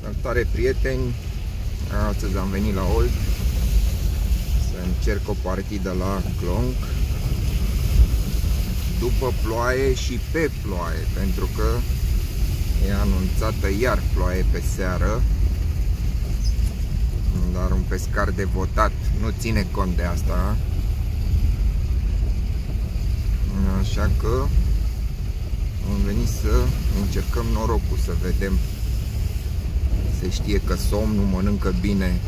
Salutare prieteni, astăzi am venit la Olt să încerc o partidă la Klonk după ploaie și pe ploaie, pentru că e anunțată iar ploaie pe seară, dar un pescar devotat nu ține cont de asta, așa că am venit să încercăm norocul, să vedem. Se știe că somnul mănâncă bine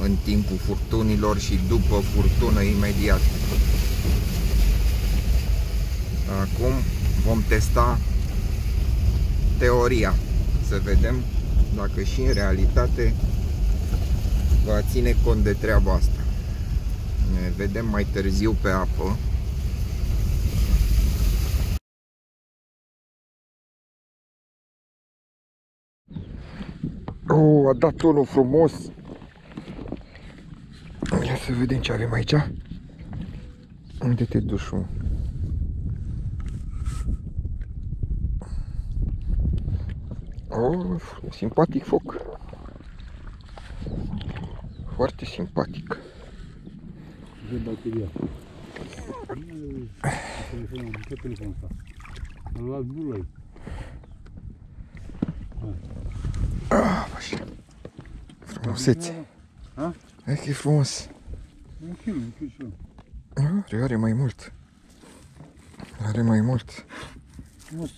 în timpul furtunilor și după furtună imediat. Acum vom testa teoria, să vedem dacă și în realitate va ține cont de treaba asta. Ne vedem mai târziu pe apă. Oh, a dat unul frumos. Ia să vedem ce avem aici. Unde te duci, mă? Oh, simpatic foc. Foarte simpatic. De bateria. Ce telefon ăsta? Am luat bulai. Așa. Frumusețe. Hai că e frumos. Un kil. Are mai mult. Are mai mult. Frumos.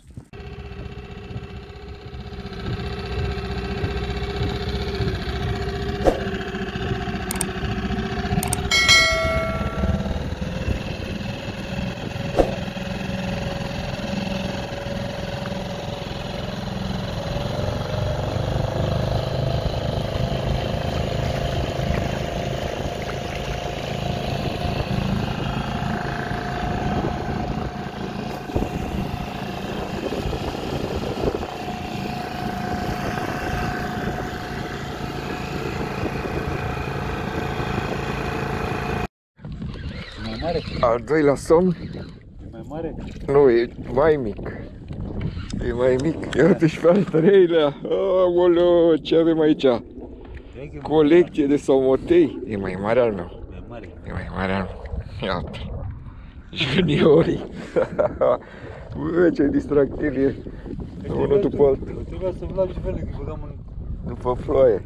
Al doilea somn? E mai mare? Nu, e mai mic. E mai mic. Iată și pe al treilea. Aoleo, ce avem aici? Colecție de somotei. E mai mare al meu. E mare. E mai mare al meu. Iată. Juniorii. Bă, ce distractiv e. Unul după altul. Trebuia să-mi lag și felul că băgam în... După ploaie.